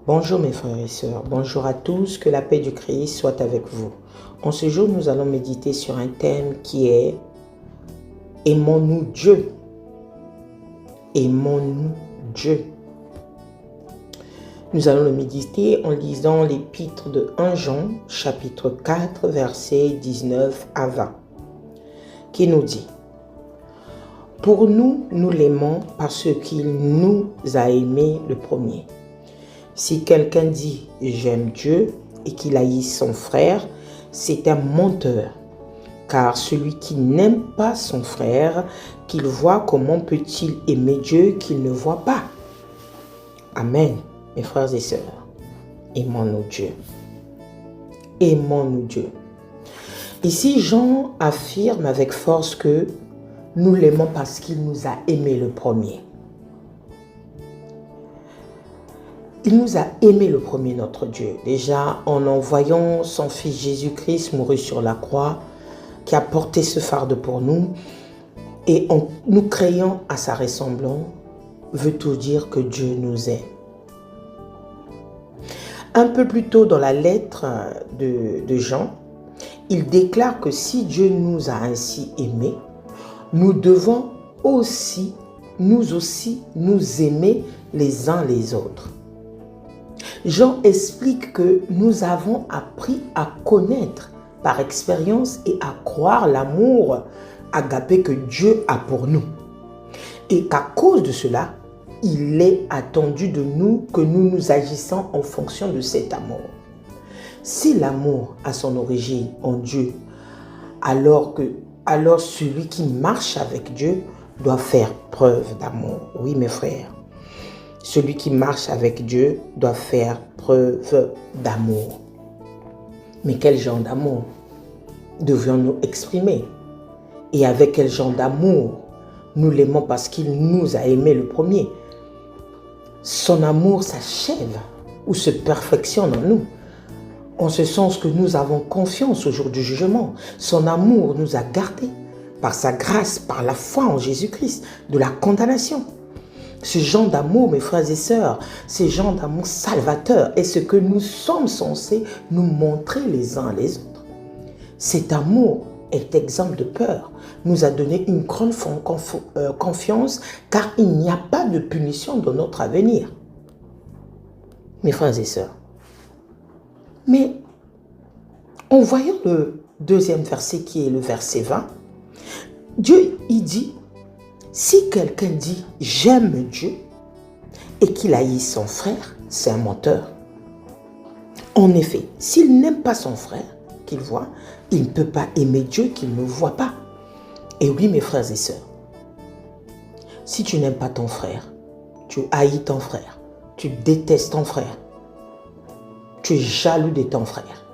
Bonjour mes frères et sœurs, bonjour à tous, que la paix du Christ soit avec vous. En ce jour, nous allons méditer sur un thème qui est « Aimons-nous Dieu ?» Aimons-nous Dieu? Nous allons le méditer en lisant l'épître de 1 Jean, chapitre 4, versets 19 à 20, qui nous dit « Pour nous, nous l'aimons parce qu'il nous a aimés le premier. Si quelqu'un dit « J'aime Dieu » et qu'il haït son frère, c'est un menteur. Car celui qui n'aime pas son frère, qu'il voit, comment peut-il aimer Dieu qu'il ne voit pas? Amen, mes frères et sœurs. Aimons-nous Dieu. Aimons-nous Dieu. Ici, Jean affirme avec force que nous l'aimons parce qu'il nous a aimés le premier. Il nous a aimé le premier, notre Dieu. Déjà, en envoyant son Fils Jésus-Christ mourir sur la croix, qui a porté ce fardeau pour nous, et en nous créant à sa ressemblance, veut tout dire que Dieu nous aime. Un peu plus tôt dans la lettre de Jean, il déclare que si Dieu nous a ainsi aimés, nous devons aussi nous aimer les uns les autres. Jean explique que nous avons appris à connaître par expérience et à croire l'amour agapé que Dieu a pour nous. Et qu'à cause de cela, il est attendu de nous que nous nous agissons en fonction de cet amour. Si l'amour a son origine en Dieu, alors celui qui marche avec Dieu doit faire preuve d'amour. Oui, mes frères. Celui qui marche avec Dieu doit faire preuve d'amour. Mais quel genre d'amour devions-nous exprimer? Et avec quel genre d'amour nous l'aimons parce qu'il nous a aimés le premier? Son amour s'achève ou se perfectionne en nous, en ce sens que nous avons confiance au jour du jugement. Son amour nous a gardés par sa grâce, par la foi en Jésus-Christ, de la condamnation. Ce genre d'amour, mes frères et sœurs, ce genre d'amour salvateur est ce que nous sommes censés nous montrer les uns les autres. Cet amour est exempt de peur, nous a donné une grande confiance car il n'y a pas de punition dans notre avenir. Mes frères et sœurs, mais en voyant le deuxième verset qui est le verset 20, Dieu il dit: si quelqu'un dit « j'aime Dieu » et qu'il haït son frère, c'est un menteur. En effet, s'il n'aime pas son frère qu'il voit, il ne peut pas aimer Dieu qu'il ne voit pas. Et oui, mes frères et sœurs, si tu n'aimes pas ton frère, tu haïs ton frère, tu détestes ton frère, tu es jaloux de ton frère,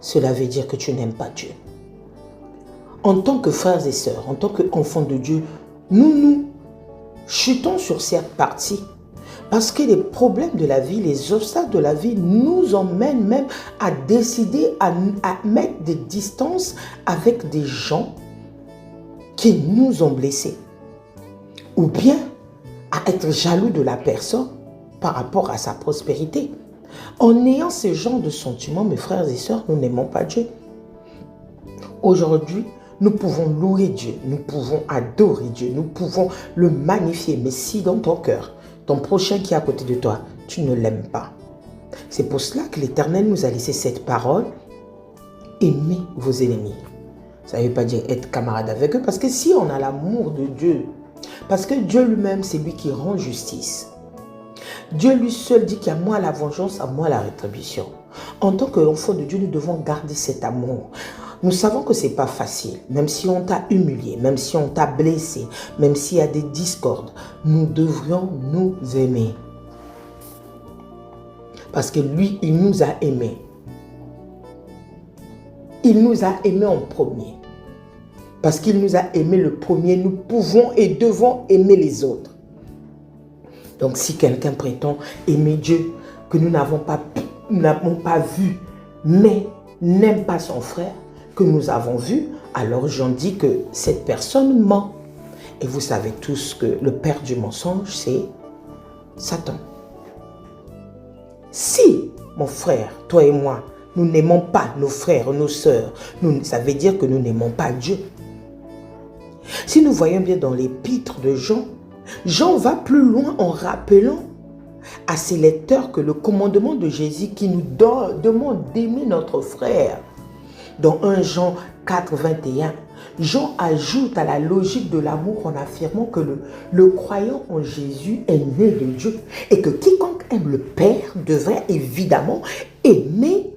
cela veut dire que tu n'aimes pas Dieu. En tant que frères et sœurs, en tant qu'enfants de Dieu, nous chutons sur cette partie parce que les problèmes de la vie, les obstacles de la vie nous emmènent même à décider à mettre des distances avec des gens qui nous ont blessés, ou bien à être jaloux de la personne par rapport à sa prospérité. En ayant ce genre de sentiments, mes frères et sœurs, nous n'aimons pas Dieu. Aujourd'hui, nous pouvons louer Dieu, nous pouvons adorer Dieu, nous pouvons le magnifier. Mais si dans ton cœur, ton prochain qui est à côté de toi, tu ne l'aimes pas. C'est pour cela que l'Éternel nous a laissé cette parole: aimez vos ennemis. Ça ne veut pas dire être camarade avec eux, parce que si on a l'amour de Dieu, parce que Dieu lui-même, c'est lui qui rend justice. Dieu lui seul dit qu'il y a moi la vengeance, à moi la rétribution. En tant qu'enfant de Dieu, nous devons garder cet amour. Nous savons que ce n'est pas facile, même si on t'a humilié, même si on t'a blessé, même s'il y a des discordes, nous devrions nous aimer. Parce que lui, il nous a aimés. Il nous a aimés en premier. Parce qu'il nous a aimés le premier, nous pouvons et devons aimer les autres. Donc si quelqu'un prétend aimer Dieu, que nous n'avons pas vu, mais n'aime pas son frère, que nous avons vu, alors j'en dis que cette personne ment. Et vous savez tous que le père du mensonge, c'est Satan. Si, mon frère, toi et moi, nous n'aimons pas nos frères, nos sœurs, ça veut dire que nous n'aimons pas Dieu. Si nous voyons bien dans l'épître de Jean, Jean va plus loin en rappelant à ses lecteurs que le commandement de Jésus qui nous demande d'aimer notre frère. Dans 1 Jean 4, 21, Jean ajoute à la logique de l'amour en affirmant que le croyant en Jésus est né de Dieu et que quiconque aime le Père devrait évidemment aimer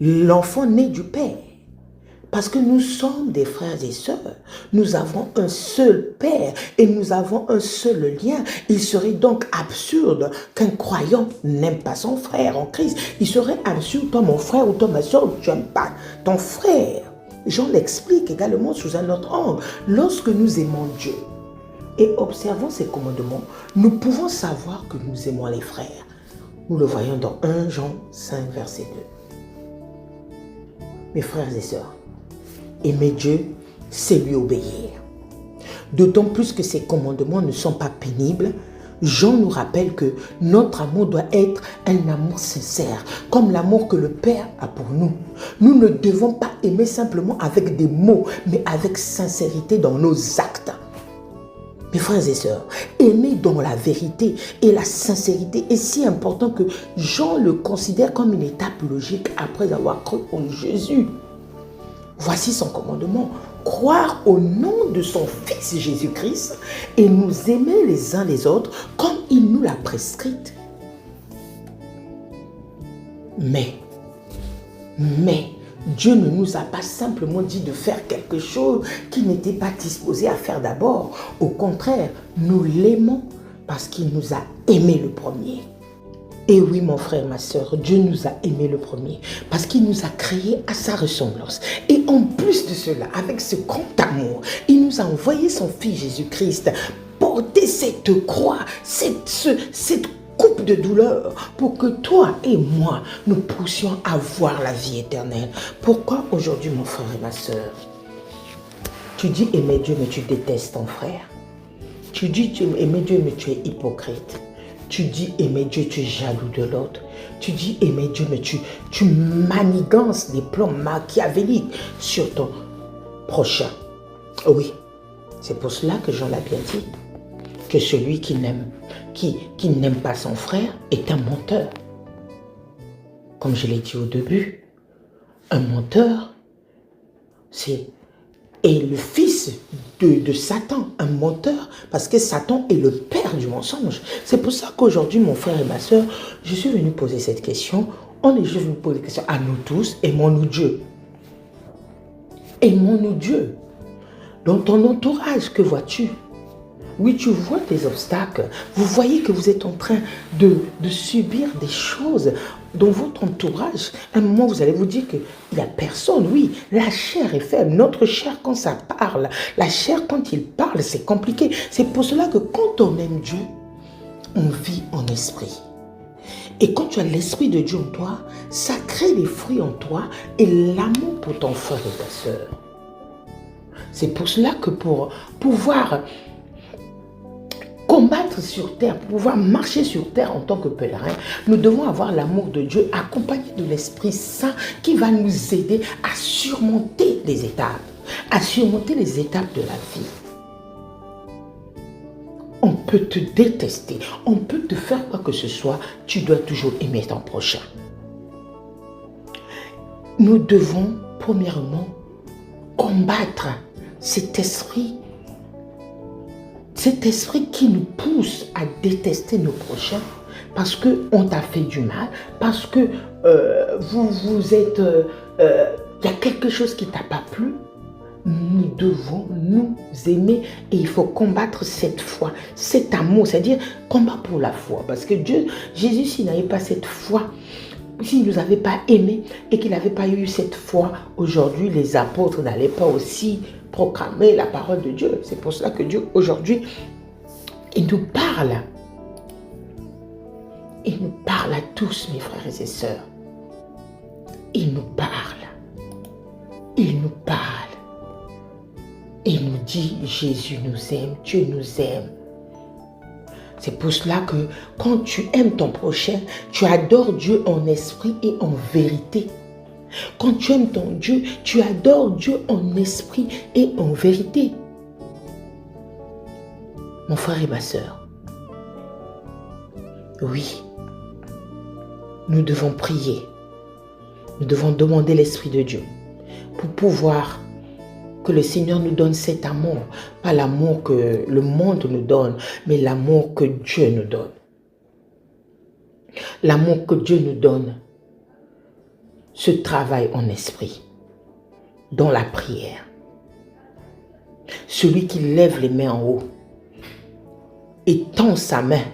l'enfant né du Père. Parce que nous sommes des frères et sœurs. Nous avons un seul Père et nous avons un seul lien. Il serait donc absurde qu'un croyant n'aime pas son frère en Christ. Il serait absurde, toi mon frère ou toi ma soeur, tu n'aimes pas ton frère. Jean l'explique également sous un autre angle. Lorsque nous aimons Dieu et observons ses commandements, nous pouvons savoir que nous aimons les frères. Nous le voyons dans 1 Jean 5, verset 2. Mes frères et sœurs, aimer Dieu, c'est lui obéir. D'autant plus que ces commandements ne sont pas pénibles. Jean nous rappelle que notre amour doit être un amour sincère, comme l'amour que le Père a pour nous. Nous ne devons pas aimer simplement avec des mots, mais avec sincérité dans nos actes. Mes frères et sœurs, aimer dans la vérité et la sincérité est si important que Jean le considère comme une étape logique après avoir cru en Jésus. Voici son commandement, croire au nom de son Fils Jésus-Christ et nous aimer les uns les autres comme il nous l'a prescrit. Mais, Dieu ne nous a pas simplement dit de faire quelque chose qu'il n'était pas disposé à faire d'abord. Au contraire, nous l'aimons parce qu'il nous a aimés le premier. Et oui, mon frère, ma soeur, Dieu nous a aimés le premier parce qu'il nous a créés à sa ressemblance. Et en plus de cela, avec ce grand amour, il nous a envoyé son Fils Jésus-Christ porter cette croix, cette coupe de douleur pour que toi et moi, nous puissions avoir la vie éternelle. Pourquoi aujourd'hui, mon frère et ma soeur, tu dis aimer Dieu, mais tu détestes ton frère? Tu dis aimer Dieu, mais tu es hypocrite. Tu dis aimer Dieu, tu es jaloux de l'autre. Tu dis aimer Dieu, mais tu manigances des plans machiavéliques sur ton prochain. Oui, c'est pour cela que Jean l'a bien dit, que celui qui n'aime pas son frère est un menteur. Comme je l'ai dit au début, un menteur, est le fils de Satan, un menteur, parce que Satan est le père du mensonge. C'est pour ça qu'aujourd'hui, mon frère et ma soeur, je suis venu poser cette question. Je vais vous poser la question à nous tous, aimons-nous Dieu? Aimons-nous Dieu? Dans ton entourage, que vois-tu? Oui, tu vois des obstacles. Vous voyez que vous êtes en train de subir des choses dans votre entourage. À un moment, vous allez vous dire qu'il n'y a personne. Oui, la chair est faible. Notre chair, quand ça parle, la chair, quand il parle, c'est compliqué. C'est pour cela que quand on aime Dieu, on vit en esprit. Et quand tu as l'esprit de Dieu en toi, ça crée des fruits en toi et l'amour pour ton frère et ta sœur. C'est pour cela que pour pouvoir combattre sur terre, pour pouvoir marcher sur terre en tant que pèlerin, nous devons avoir l'amour de Dieu accompagné de l'Esprit Saint qui va nous aider à surmonter les étapes, de la vie. On peut te détester, on peut te faire quoi que ce soit, tu dois toujours aimer ton prochain. Nous devons, premièrement, combattre cet esprit qui nous pousse à détester nos prochains parce qu'on t'a fait du mal, parce que il y a quelque chose qui ne t'a pas plu. Nous devons nous aimer et il faut combattre cette foi, cet amour, c'est-à-dire combat pour la foi. Parce que Jésus, s'il n'avait pas cette foi, s'il ne nous avait pas aimés et qu'il n'avait pas eu cette foi, aujourd'hui, les apôtres n'allaient pas aussi proclamer la parole de Dieu. C'est pour cela que Dieu, aujourd'hui, il nous parle. Il nous parle à tous, mes frères et sœurs. Il nous parle. Il nous parle. Il nous dit, Jésus nous aime, Dieu nous aime. C'est pour cela que quand tu aimes ton prochain, tu adores Dieu en esprit et en vérité. Quand tu aimes ton Dieu, tu adores Dieu en esprit et en vérité. Mon frère et ma sœur, oui, nous devons prier. Nous devons demander l'Esprit de Dieu pour pouvoir que le Seigneur nous donne cet amour. Pas l'amour que le monde nous donne, mais l'amour que Dieu nous donne. L'amour que Dieu nous donne se travaille en esprit, dans la prière. Celui qui lève les mains en haut et tend sa main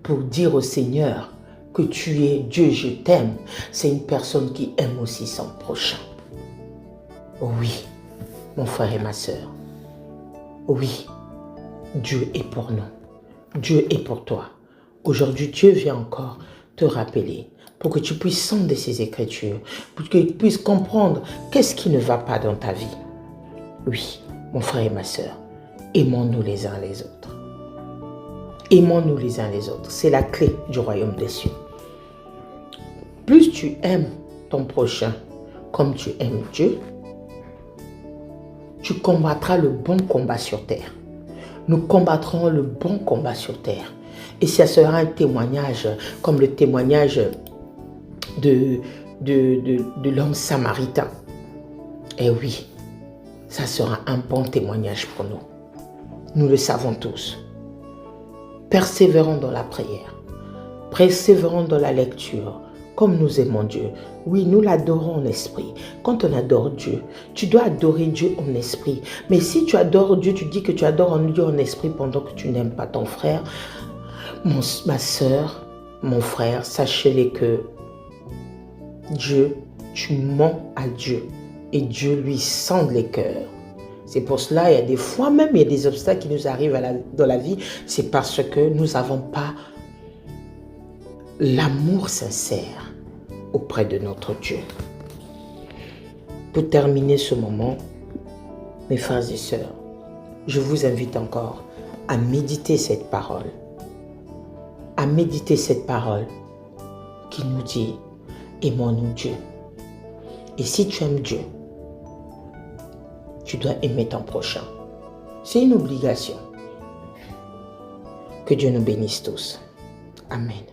pour dire au Seigneur que tu es Dieu, je t'aime, c'est une personne qui aime aussi son prochain. Oui, mon frère et ma sœur, oui, Dieu est pour nous, Dieu est pour toi. Aujourd'hui, Dieu vient encore te rappeler pour que tu puisses sonder ces Écritures, pour que tu puisses comprendre qu'est-ce qui ne va pas dans ta vie. Oui, mon frère et ma sœur, aimons-nous les uns les autres. Aimons-nous les uns les autres. C'est la clé du royaume des cieux. Plus tu aimes ton prochain comme tu aimes Dieu, tu combattras le bon combat sur terre. Nous combattrons le bon combat sur terre. Et ça sera un témoignage comme le témoignage de l'homme samaritain. Et oui, ça sera un bon témoignage pour nous. Nous le savons tous. Persévérons dans la prière. Persévérons dans la lecture. Comme nous aimons Dieu. Oui, nous l'adorons en esprit. Quand on adore Dieu, tu dois adorer Dieu en esprit. Mais si tu adores Dieu, tu dis que tu adores Dieu en esprit pendant que tu n'aimes pas ton frère, ma soeur, mon frère, sachez-les que Dieu, tu mens à Dieu. Et Dieu lui sonde les cœurs. C'est pour cela, il y a des fois même, il y a des obstacles qui nous arrivent dans la vie. C'est parce que nous n'avons pas l'amour sincère auprès de notre Dieu. Pour terminer ce moment, mes frères et sœurs, je vous invite encore à méditer cette parole. À méditer cette parole qui nous dit « Aimons-nous Dieu ». Et si tu aimes Dieu, tu dois aimer ton prochain. C'est une obligation. Que Dieu nous bénisse tous. Amen.